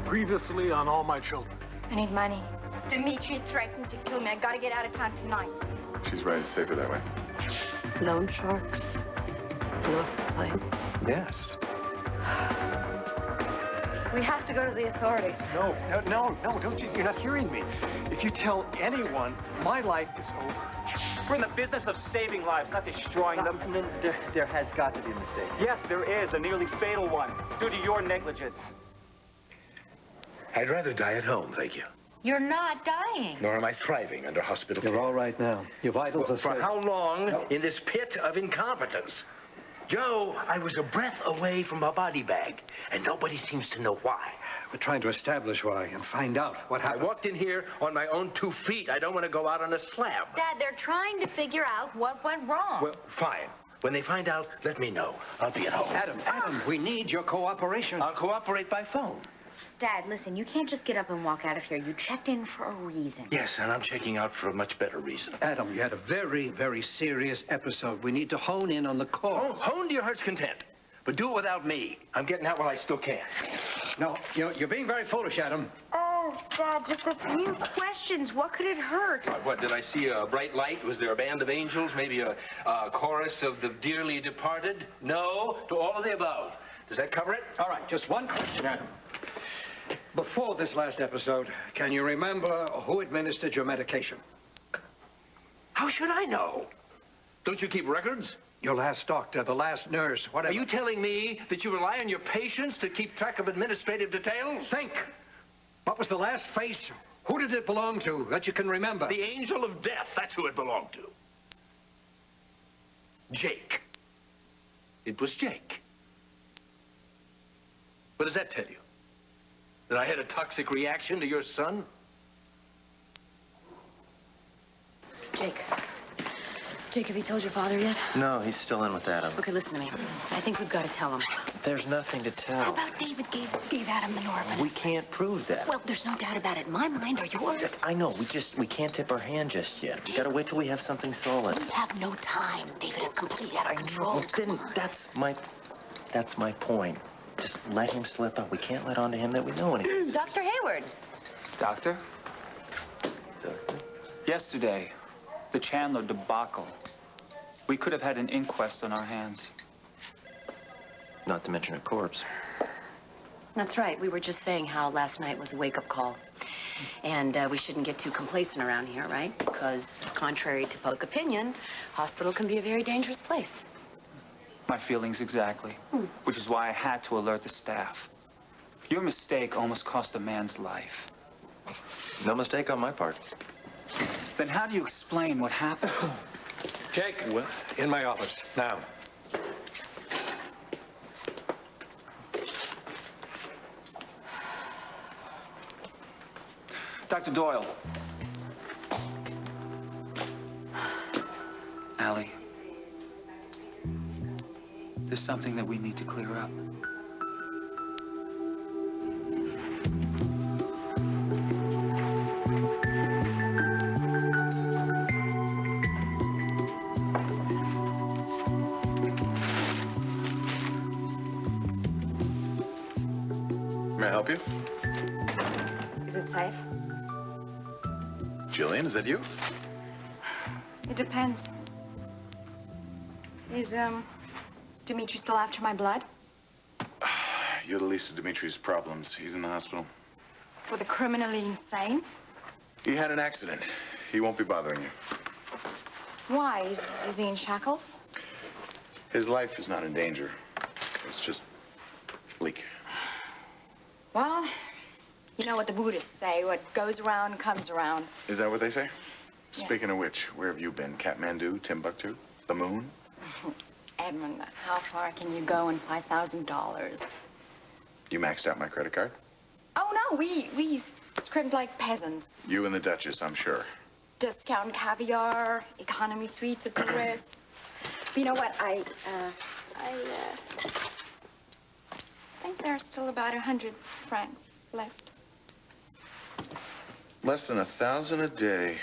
Previously on All My Children. I need money. Dimitri threatened to kill me. I gotta get out of town tonight. She's right. It's safer that way. Loan sharks? Bluff play? Yes. We have to go to the authorities. No, don't you? You're not hearing me. If you tell anyone, my life is over. We're in the business of saving lives, not destroying them. There has got to be a mistake. Yes, there is, a nearly fatal one, due to your negligence. I'd rather die at home, thank you. You're not dying. Nor am I thriving under hospital care. You're all right now. Your vitals are For safe. how long in this pit of incompetence? Joe, I was a breath away from a body bag, and nobody seems to know why. We're trying to establish why and find out what I happened. walked in here on my own 2 feet. I don't want to go out on a slab. Dad, they're trying to figure out what went wrong. Well, fine. When they find out, let me know. I'll be at home. Adam, we need your cooperation. I'll cooperate by phone. Dad, listen, you can't just get up and walk out of here. You checked in for a reason. Yes, and I'm checking out for a much better reason. Adam, you had a very, very serious episode. We need to hone in on the cause. Oh, hone to your heart's content. But do it without me. I'm getting out while I still can. No, you're being very foolish, Adam. Oh, Dad, just a few questions. What could it hurt? What, did I see a bright light? Was there a band of angels? Maybe a chorus of the dearly departed? No, to all of the above. Does that cover it? All right, just one question, Adam. Before this last episode, can you remember who administered your medication? How should I know? Don't you keep records? Your last doctor, the last nurse, whatever. Are you telling me that you rely on your patients to keep track of administrative details? Think. What was the last face? Who did it belong to that you can remember? The angel of death, that's who it belonged to. Jake. It was Jake. What does that tell you? That I had a toxic reaction to your son? Jake, have you told your father yet? No, he's still in with Adam. Okay, listen to me. I think we've got to tell him. There's nothing to How tell. about David gave Adam the Norman? We can't prove that. Well, there's no doubt about it. My mind or yours? I know, we can't tip our hand just yet. We gotta wait till we have something solid. We have no time. David is completely out of control. Well, then that's my point. Just let him slip up. We can't let on to him that we know anything. Dr. Hayward. Doctor? Yesterday, the Chandler debacle. We could have had an inquest on our hands. Not to mention a corpse. That's right. We were just saying how last night was a wake-up call. And we shouldn't get too complacent around here, right? Because contrary to public opinion, hospital can be a very dangerous place. My feelings exactly. Which is why I had to alert the staff. Your mistake almost cost a man's life. No mistake on my part. Then how do you explain what happened? Jake, in my office, now. Dr. Doyle. Allie. There's something that we need to clear up. May I help you? Is it safe? Jillian, is that you? It depends. Is, Dimitri still after my blood? You're the least of Dimitri's problems. He's in the hospital. For the criminally insane? He had an accident. He won't be bothering you. Why? Is he in shackles? His life is not in danger. It's just bleak. Well, you know what the Buddhists say, what goes around comes around. Is that what they say? Yeah. Speaking of which, where have you been? Kathmandu, Timbuktu, the moon? Edmund, how far can you go in $5,000? You maxed out my credit card? Oh, no, we scrimped like peasants. You and the Duchess, I'm sure. Discount caviar, economy suites at the Ritz. But you know what, I think there's still about 100 francs left. Less than 1,000 a day.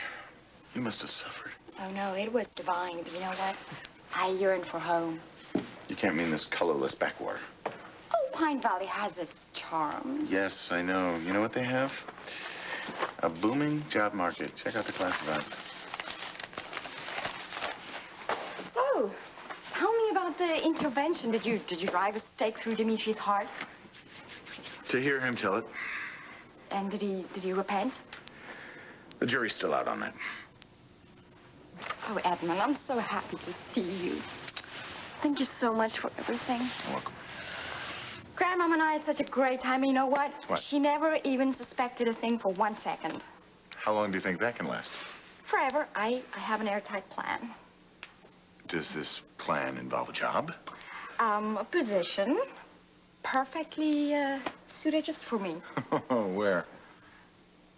You must have suffered. Oh, no, it was divine. But you know what? I yearn for home. You can't mean this colorless backwater. Oh, Pine Valley has its charms. Yes, I know. You know what they have? A booming job market. Check out the classifieds. So, tell me about the intervention. Did you drive a stake through Dimitri's heart? To hear him tell it, And did he repent? the jury's still out on that. Oh, Edmund, I'm so happy to see you. Thank you so much for everything. You're welcome. Grandmama and I had such a great time. You know what? What? She never even suspected a thing for 1 second. How long do you think that can last? Forever, I have an airtight plan. Does this plan involve a job? A position. Perfectly suited just for me. Oh, where?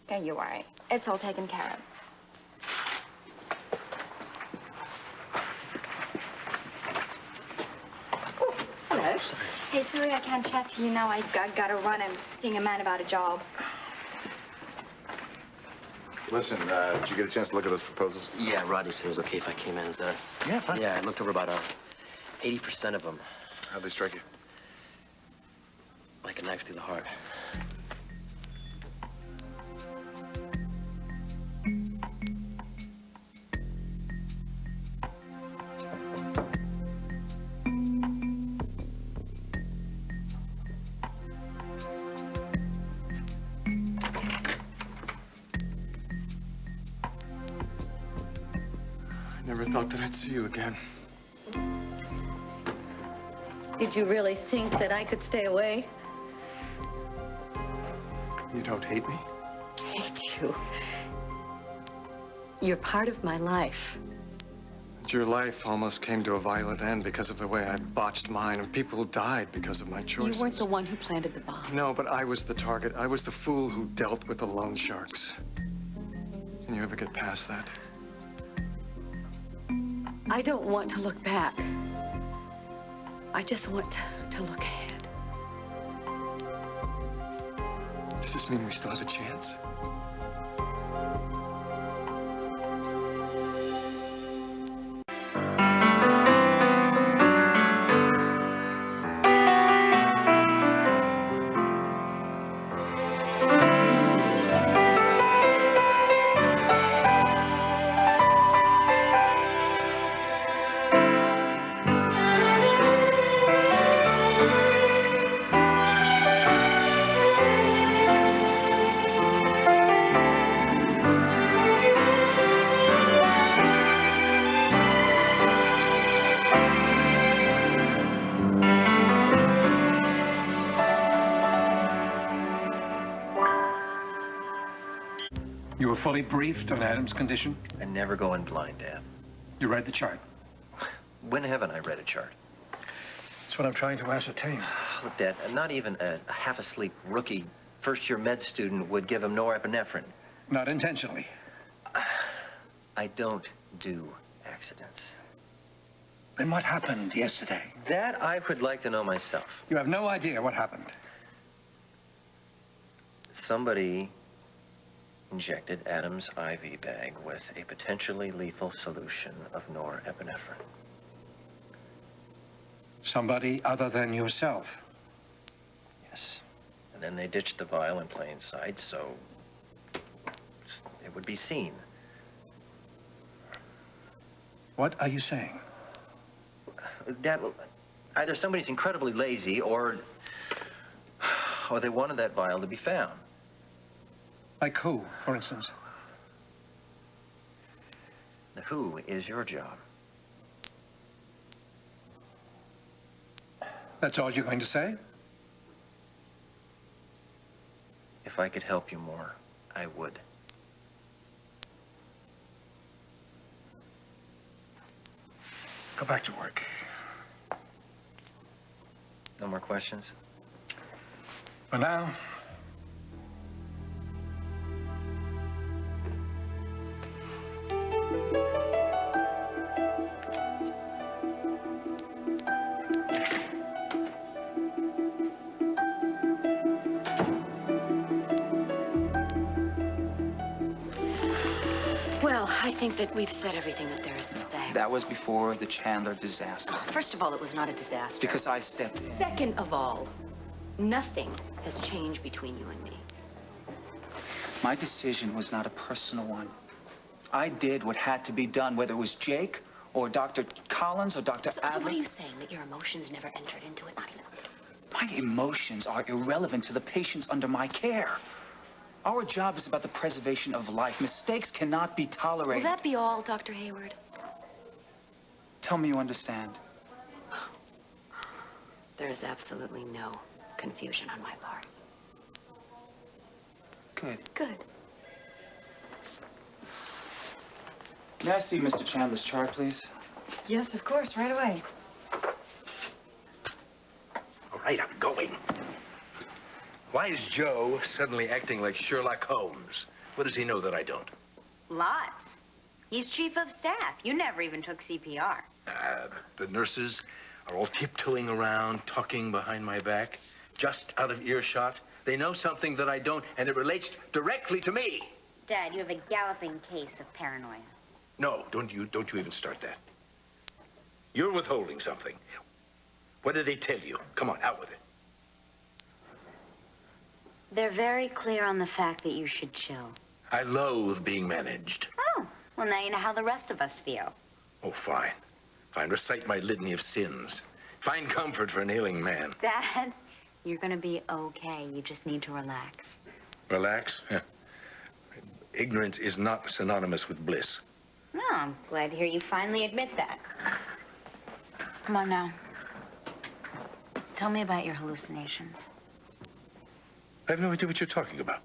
Don't you worry. It's all taken care of. Oh, hello. Hey, sorry I can't chat to you now. I gotta run. I'm seeing a man about a job. Listen, did you get a chance to look at those proposals? Yeah, Rodney said it was okay if I came in. Yeah, fine. Yeah, I looked over about 80% of them. How'd they strike you? Like a knife through the heart. I never thought that I'd see you again. Did you really think that I could stay away? You don't hate me? Hate you. You're part of my life. Your life almost came to a violent end because of the way I botched mine, and people died because of my choices. You weren't the one who planted the bomb. No, but I was the target. I was the fool who dealt with the loan sharks. Can you ever get past that? I don't want to look back. I just want to look ahead. Does this mean we still have a chance? You were fully briefed on Adam's condition? I never go in blind, Dad. You read the chart? When haven't I read a chart? That's what I'm trying to ascertain. Look, Dad, not even a half-asleep rookie first-year med student would give him norepinephrine. Not intentionally. I don't do accidents. Then what happened yesterday? That I would like to know myself. You have no idea what happened. Somebody injected Adam's IV bag with a potentially lethal solution of norepinephrine. Somebody other than yourself. Yes. And then they ditched the vial in plain sight, so it would be seen. What are you saying? Dad, either somebody's incredibly lazy or they wanted that vial to be found. Like who, for instance? The who is your job. That's all you're going to say? If I could help you more, I would. Go back to work. No more questions? For now. Well, I think that we've said everything that there is to say. That was before the Chandler disaster. First of all, it was not a disaster. Because I stepped in. Second of all, Nothing has changed between you and me. My decision was not a personal one. I did what had to be done, whether it was Jake or Dr. Collins or Dr. So Adler. what are you saying, that your emotions never entered into it? Not even. My emotions are irrelevant to the patients under my care. Our job is about the preservation of life. Mistakes cannot be Will tolerated. that be all, Dr. Hayward? Tell me you understand. There is absolutely no confusion on my part. Good. Good. May I see Mr. Chandler's chart, please? Yes, of course, right away. All right, I'm going. Why is Joe suddenly acting like Sherlock Holmes? What does he know that I don't? Lots. He's chief of staff. You never even took CPR. The nurses are all tiptoeing around, talking behind my back, just out of earshot. They know something that I don't, and it relates directly to me. Dad, you have a galloping case of paranoia. No, don't you even start that. You're withholding something. What did they tell you? Come on, out with it. They're very clear on the fact that you should chill. I loathe being managed. Oh, well, now you know how the rest of us feel. Oh, fine. Fine, recite my litany of sins. Find comfort for an ailing man. Dad, you're gonna be okay. You just need to relax. Relax? Huh. Ignorance is not synonymous with bliss. No, I'm glad to hear you finally admit that. Come on now. Tell me about your hallucinations. I have no idea what you're talking about.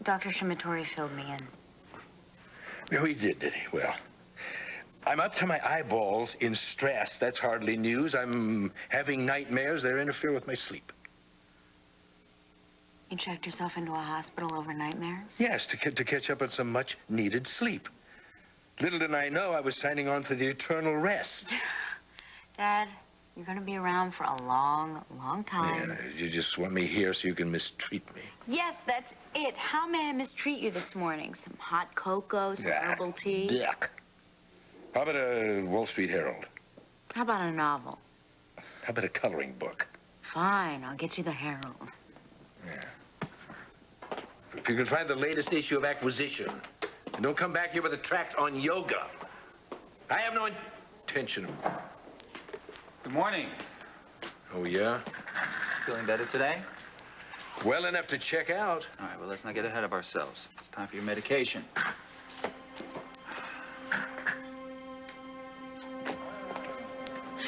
Dr. Shimitori filled me in. No, he did he? Well, I'm up to my eyeballs in stress. That's hardly news. I'm having nightmares. They interfere with my sleep. You checked yourself into a hospital over nightmares? Yes, to catch up on some much-needed sleep. Little did I know I was signing on for the eternal rest. Dad, you're gonna be around for a long, long time. Yeah, you just want me here so you can mistreat me. Yes, that's it. How may I mistreat you this morning? Some hot cocoa, some herbal tea? Yuck. How about a Wall Street Herald? How about a novel? How about a coloring book? Fine, I'll get you the Herald. Yeah. If you can find the latest issue of Acquisition, and don't come back here with a tract on yoga. I have no intention of... Good morning. Oh, yeah? Feeling better today? Well enough to check out. All right, well, let's not get ahead of ourselves. It's time for your medication.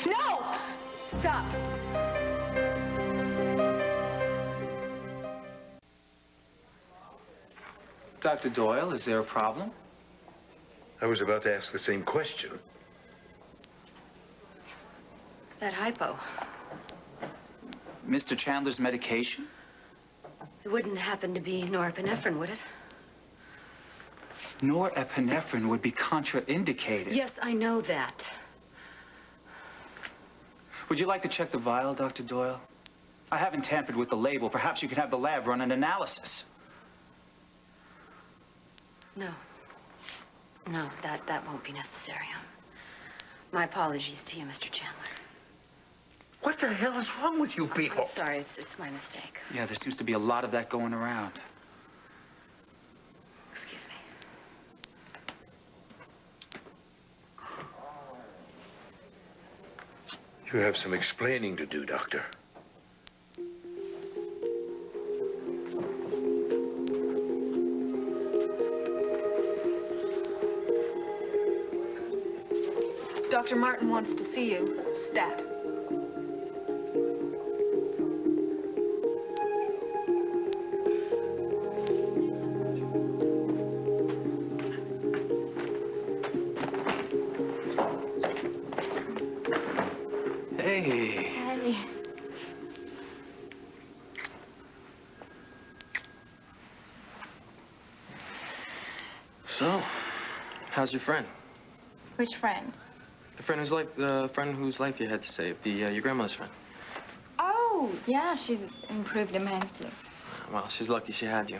No! Stop. Dr. Doyle, is there a problem? I was about to ask the same question. That hypo. Mr. Chandler's medication? It wouldn't happen to be norepinephrine, would it? Norepinephrine would be contraindicated. Yes, I know that. Would you like to check the vial, Dr. Doyle? I haven't tampered with the label. Perhaps you could have the lab run an analysis. No. No, that won't be necessary. My apologies to you, Mr. Chandler. What the hell is wrong with you people? I'm sorry, it's my mistake. Yeah, there seems to be a lot of that going around. Excuse me. You have some explaining to do, Doctor. Dr. Martin wants to see you. Stat. Hey. Hey. So, how's your friend? Which friend? The friend whose life you had to save. Your grandma's friend. Oh, yeah, she's improved immensely. Well, she's lucky she had you.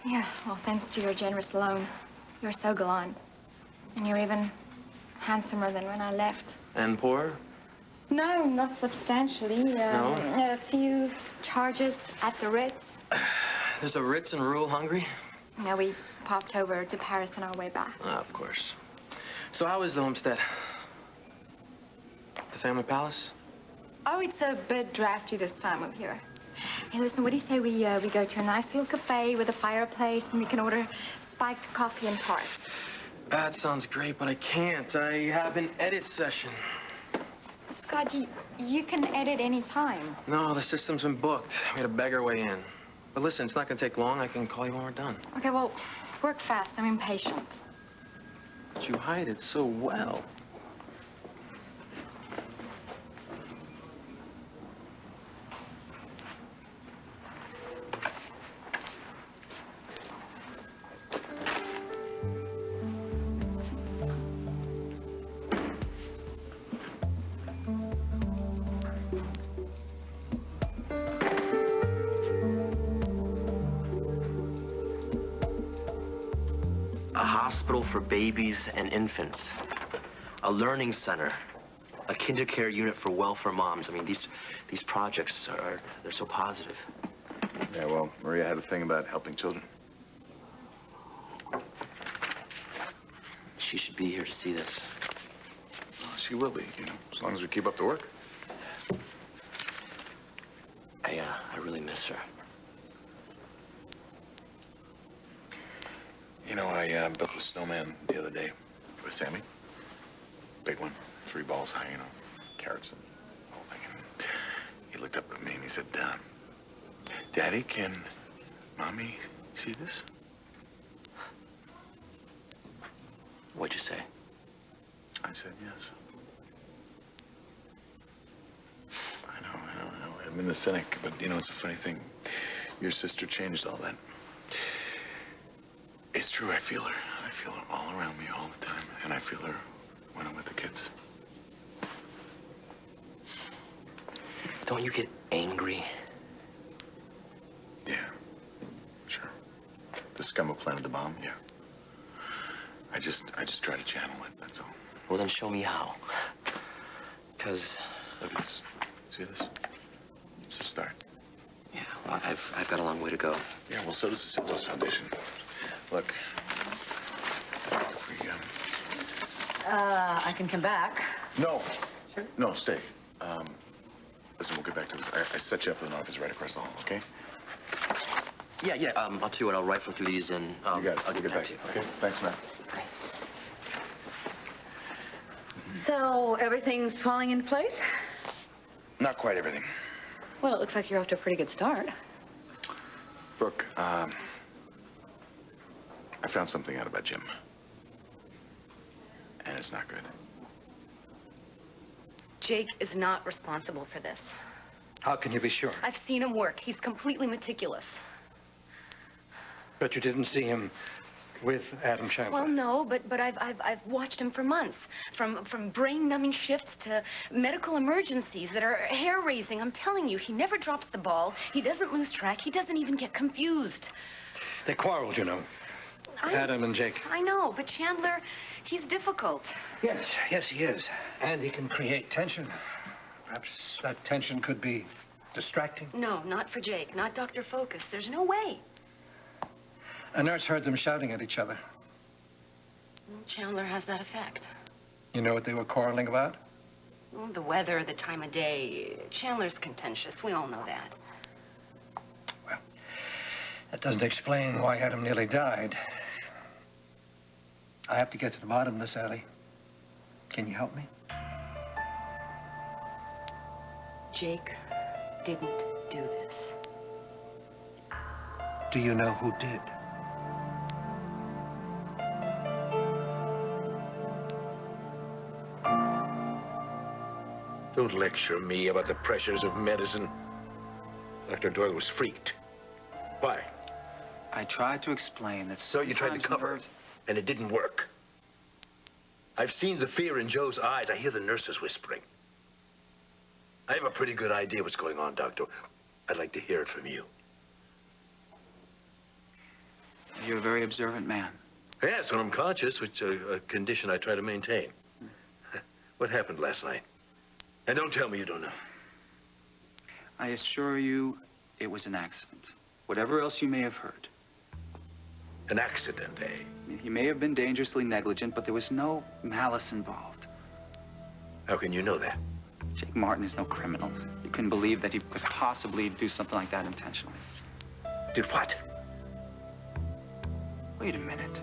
Yeah, well, thanks to your generous loan. You're so gallant. And you're even handsomer than when I left. And poorer? No, not substantially. No? A few charges at the Ritz. There's a Ritz in rural Hungary? No, we popped over to Paris on our way back. Ah, of course. So how is the homestead? The family palace? Oh, it's a bit drafty this time of year. Hey, listen, what do you say we go to a nice little cafe with a fireplace and we can order spiked coffee and tart? That sounds great, but I can't. I have an edit session. Scott, you can edit any time. No, the system's been booked. We had to beg our way in. But listen, it's not gonna take long. I can call you when we're done. Okay, well, work fast. I'm impatient. But you hide it so well. A hospital for babies and infants, a learning center, a kindercare unit for welfare moms. I mean, these projects they're so positive. Yeah, well, Maria had a thing about helping children. She should be here to see this. Well, she will be, you know, as long as we keep up the work. I really miss her. You know, I built a snowman the other day with Sammy. Big one, 3 balls high, you know, carrots and the whole thing. And he looked up at me and he said, Daddy, can Mommy see this? What'd you say? I said yes. I know. I'm in the cynic, but, you know, it's a funny thing. Your sister changed all that. It's true, I feel her. I feel her all around me all the time, and I feel her when I'm with the kids. Don't you get angry? Yeah, sure. The scum who planted the bomb, yeah. I just try to channel it, that's all. Well, then show me how. Because... Look at this. See this? It's a start. Yeah, well, I've got a long way to go. Yeah, well, so does the Simplest Foundation. Look, if we, I can come back. No. Sure. No, stay. Listen, we'll get back to this. I set you up with an office right across the hall, okay? Yeah, I'll tell you what, I'll rifle through these and... you got it. I'll We'll get back to you. Okay? Thanks, Matt. Okay. So, everything's falling into place? Not quite everything. Well, it looks like you're off to a pretty good start. Brooke, I found something out about Jim. And it's not good. Jake is not responsible for this. How can you be sure? I've seen him work. He's completely meticulous. But you didn't see him with Adam Chandler. Well, no, but I've watched him for months. From brain-numbing shifts to medical emergencies that are hair-raising. I'm telling you, he never drops the ball. He doesn't lose track. He doesn't even get confused. They quarreled, you know. Adam and Jake. I know, but Chandler, he's difficult. Yes, he is. And he can create tension. Perhaps that tension could be distracting. No, not for Jake. Not Dr. Focus. There's no way. A nurse heard them shouting at each other. Well, Chandler has that effect. You know what they were quarreling about? Well, the weather, the time of day. Chandler's contentious. We all know that. Well, that doesn't explain why Adam nearly died. I have to get to the bottom of this, Allie. Can you help me? Jake didn't do this. Do you know who did? Don't lecture me about the pressures of medicine. Dr. Doyle was freaked. Why? I tried to explain that So you tried to sometimes cover nerves- it, and it didn't work. I've seen the fear in Joe's eyes. I hear the nurses whispering. I have a pretty good idea what's going on, Doctor. I'd like to hear it from you. You're a very observant man. Yes, when I'm conscious, which is a condition I try to maintain. What happened last night? And don't tell me you don't know. I assure you, it was an accident. Whatever else you may have heard. An accident, eh? He may have been dangerously negligent, but there was no malice involved. How can you know that? Jake Martin is no criminal. You couldn't believe that he could possibly do something like that intentionally. Did what? Wait a minute.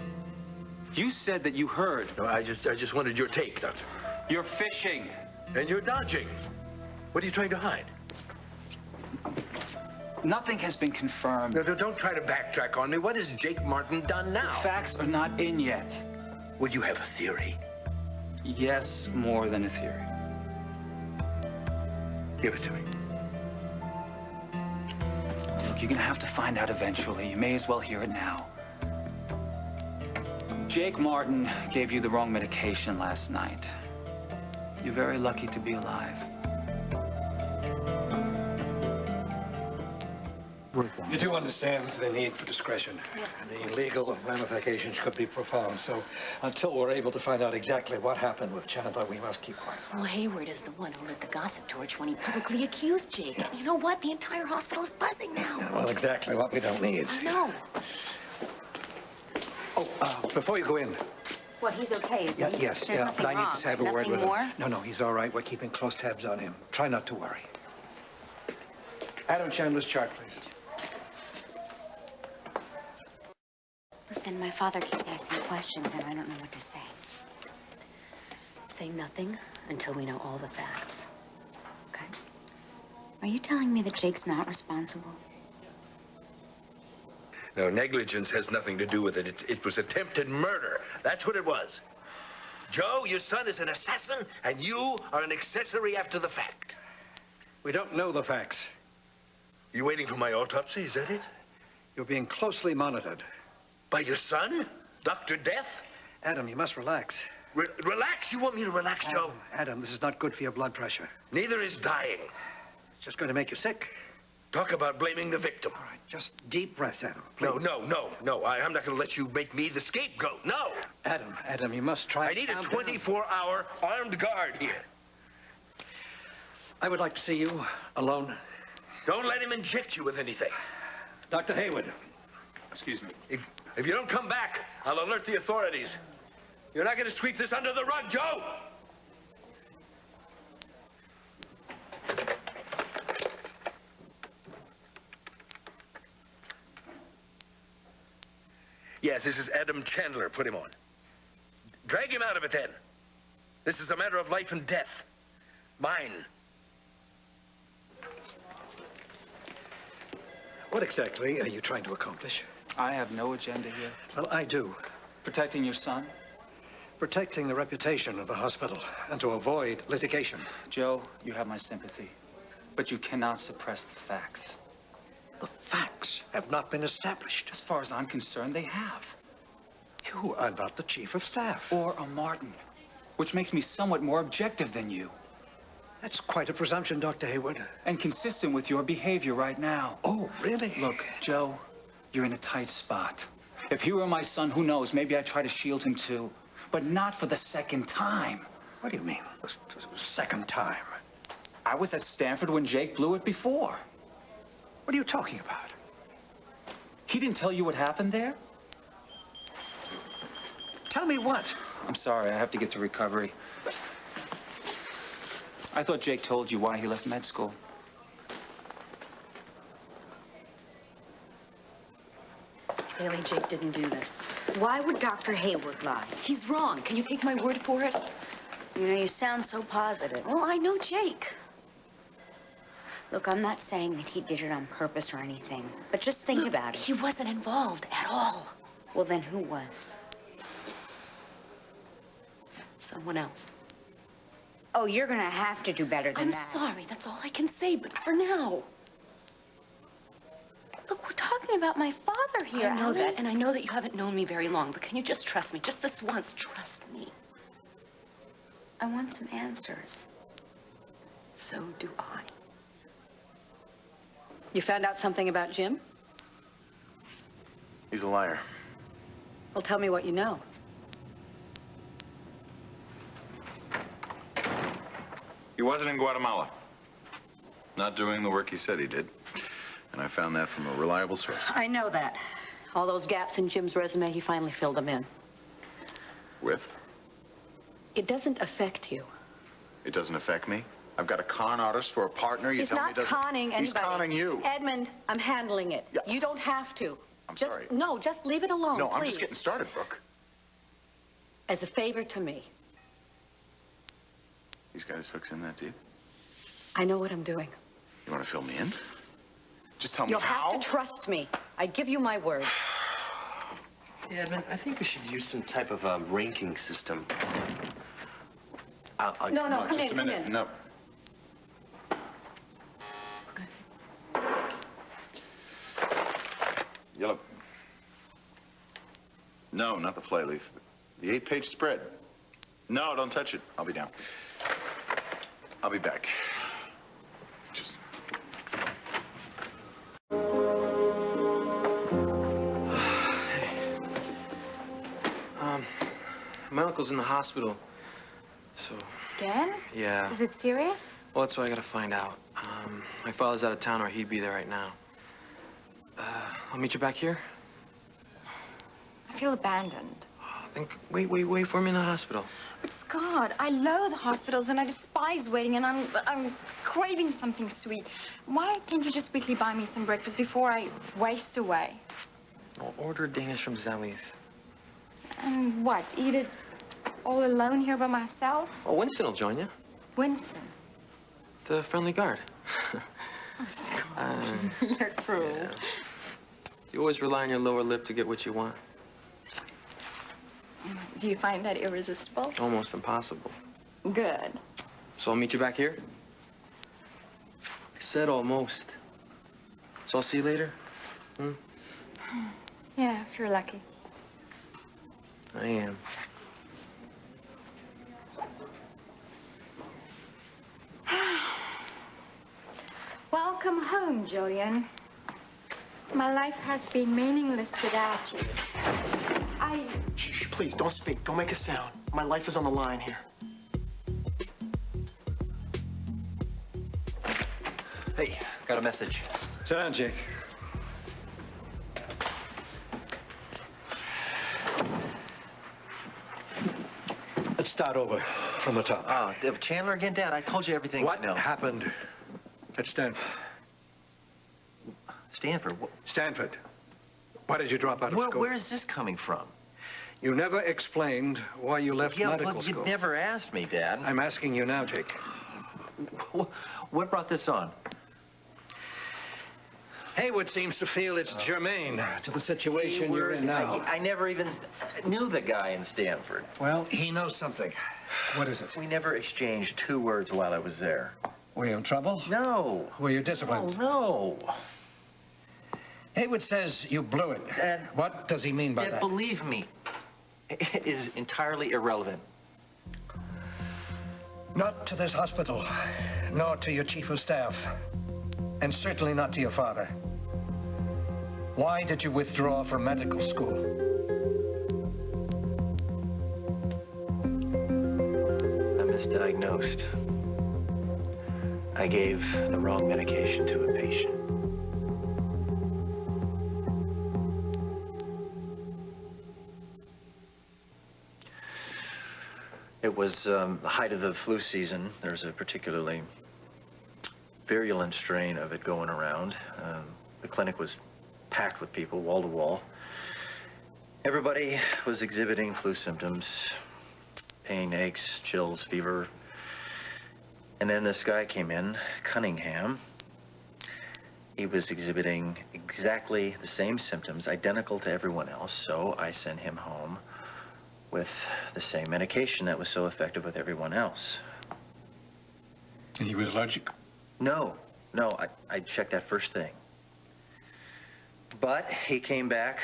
You said that you heard. No, I just wanted your take, Doctor. You're fishing. And you're dodging. What are you trying to hide? Nothing has been confirmed. No, don't try to backtrack on me. What has Jake Martin done now? The facts are not in yet. Would you have a theory? Yes, more than a theory. Give it to me. Look, you're gonna have to find out eventually. You may as well hear it now. Jake Martin gave you the wrong medication last night. You're very lucky to be alive. You do understand the need for discretion. Yes, The legal ramifications could be profound, so until we're able to find out exactly what happened with Chandler, we must keep quiet. Well, Hayward is the one who lit the gossip torch when he publicly accused Jake. You know what? The entire hospital is buzzing now. Well, exactly what we don't need. I know. Oh, before you go in. What, he's okay, isn't he? Yes, There's yeah, nothing but I need wrong. to have a word Nothing with more? him. No, he's all right. We're keeping close tabs on him. Try not to worry. Adam Chandler's chart, please. Listen, my father keeps asking questions, and I don't know what to say. Say nothing until we know all the facts. Okay? Are you telling me that Jake's not responsible? No, negligence has nothing to do with it. It was attempted murder. That's what it was. Joe, your son is an assassin, and you are an accessory after the fact. We don't know the facts. You waiting for my autopsy, is that it? You're being closely monitored. By your son? Dr. Death? Adam, you must relax. Relax? You want me to relax, Joe? Adam, this is not good for your blood pressure. Neither is dying. It's just going to make you sick. Talk about blaming the victim. All right, just deep breaths, Adam, please. No. I'm not going to let you make me the scapegoat. No. Adam, you must try. I need a 24-hour armed guard here. I would like to see you alone. Don't let him inject you with anything. Dr. Hayward. Excuse me. If you don't come back, I'll alert the authorities. You're not going to sweep this under the rug, Joe! Yes, this is Adam Chandler. Put him on. Drag him out of it, then. This is a matter of life and death. Mine. What exactly are you trying to accomplish? I have no agenda here. Well, I do. Protecting your son? Protecting the reputation of the hospital and to avoid litigation. Joe, you have my sympathy. But you cannot suppress the facts. The facts have not been established. As far as I'm concerned, they have. You are not the chief of staff. Or a Martin, which makes me somewhat more objective than you. That's quite a presumption, Dr. Hayward. And consistent with your behavior right now. Oh, really? Look, Joe, you're in a tight spot. If he were my son, who knows, maybe I'd try to shield him too. But not for the second time. What do you mean, the second time? I was at Stanford when Jake blew it before. What are you talking about? He didn't tell you what happened there? Tell me what? I'm sorry, I have to get to recovery. I thought Jake told you why he left med school. Haley, Jake didn't do this. Why would Dr. Hayward lie? He's wrong. Can you take my word for it? You know, you sound so positive. Well, I know Jake. Look, I'm not saying that he did it on purpose or anything, but just think Look, about it. He wasn't involved at all. Well, then who was? Someone else. Oh, you're gonna have to do better than I'm that. sorry. That's all I can say, but for now. Look, we're talking about my father here, I know Allie. that. And I know that you haven't known me very long, but can you just trust me? Just this once, trust me. I want some answers. So do I. You found out something about Jim? He's a liar. Well, tell me what you know. He wasn't in Guatemala. Not doing the work he said he did. And I found that from a reliable source. I know that. All those gaps in Jim's resume, he finally filled them in. With? It doesn't affect you. It doesn't affect me? I've got a con artist for a partner. You He's tell me not it doesn't... conning anybody. He's conning you. Edmund, I'm handling it. Yeah. You don't have to. I'm just, sorry. No, just leave it alone, No, please. I'm just getting started, Brooke. As a favor to me. These guys fixing that, do you? I know what I'm doing. You want to fill me in? Just tell me You'll how. have to trust me. I give you my word. Yeah, Edmund, I think we should use some type of ranking system. No, come just in, a minute. come in. No. Yellow. No, not the flyleaf. The 8-page spread. No, don't touch it. I'll be down. I'll be back. Just... My uncle's in the hospital. So, Again? yeah. Is it serious? Well, that's what I gotta find out. My father's out of town, or he'd be there right now. I'll meet you back here. I feel abandoned. Wait for me in the hospital. But Scott, I loathe hospitals and I despise waiting, and I'm craving something sweet. Why can't you just quickly buy me some breakfast before I waste away? I'll order a Danish from Zelly's. And what, eat it all alone here by myself? Oh, Winston will join you. Winston. The friendly guard. Oh, Scott, you're cruel. Yeah. You always rely on your lower lip to get what you want. Do you find that irresistible? Almost impossible. Good. So I'll meet you back here? I said almost. So I'll see you later? Hmm? Yeah, if you're lucky. I am. Welcome home, Julian. My life has been meaningless without you. Shh, please, don't speak. Don't make a sound. My life is on the line here. Hey, got a message. Sit down, Jake. Let's start over from the top. Oh, Chandler again, Dad. I told you everything. What happened at Stanford? Stanford? Stanford. Why did you drop out of school? Where is this coming from? You never explained why you left medical but school. you never asked me, Dad. I'm asking you now, Jake. What brought this on? Haywood seems to feel it's germane to the situation you're in now. I never even knew the guy in Stanford. Well, he knows something. What is it? We never exchanged 2 words while I was there. Were you in trouble? No. Were you disciplined? Oh, no. Haywood says you blew it. Dad, what does he mean by that? Believe me, it is entirely irrelevant. Not to this hospital, nor to your chief of staff, and certainly not to your father. Why did you withdraw from medical school? I misdiagnosed. I gave the wrong medication to a patient. It was the height of the flu season. There's a particularly virulent strain of it going around. The clinic was packed with people, wall to wall. Everybody was exhibiting flu symptoms, pain, aches, chills, fever. And then this guy came in, Cunningham. He was exhibiting exactly the same symptoms, identical to everyone else, so I sent him home with the same medication that was so effective with everyone else. He was allergic? No, I checked that first thing. But he came back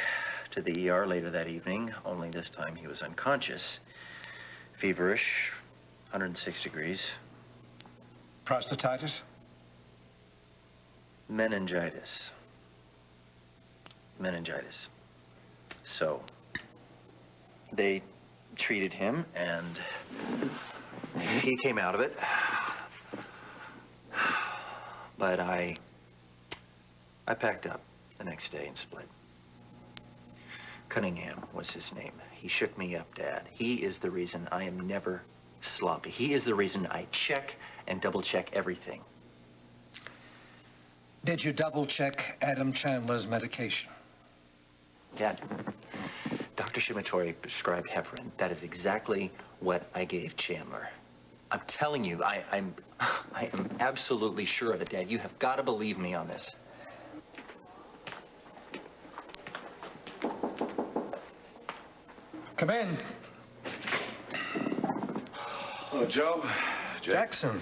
to the ER later that evening, only this time he was unconscious. Feverish, 106 degrees. Prostatitis? Meningitis. So, they treated him, and he came out of it But I packed up the next day and split. Cunningham was his name. He shook me up, Dad. He is the reason I am never sloppy. He is the reason I check and double-check everything. Did you double-check Adam Chandler's medication? Dad, Dr. Shimitori prescribed heparin. That is exactly what I gave Chandler. I'm telling you, I am absolutely sure of it, Dad. You have got to believe me on this. Come in. Hello, Joe. Jackson.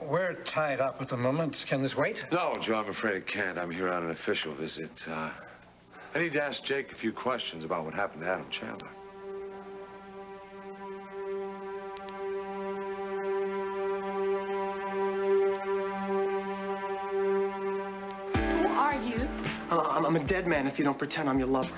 We're tied up at the moment. Can this wait? No, Joe, I'm afraid it can't. I'm here on an official visit. I need to ask Jake a few questions about what happened to Adam Chandler. I'm a dead man if you don't pretend I'm your lover.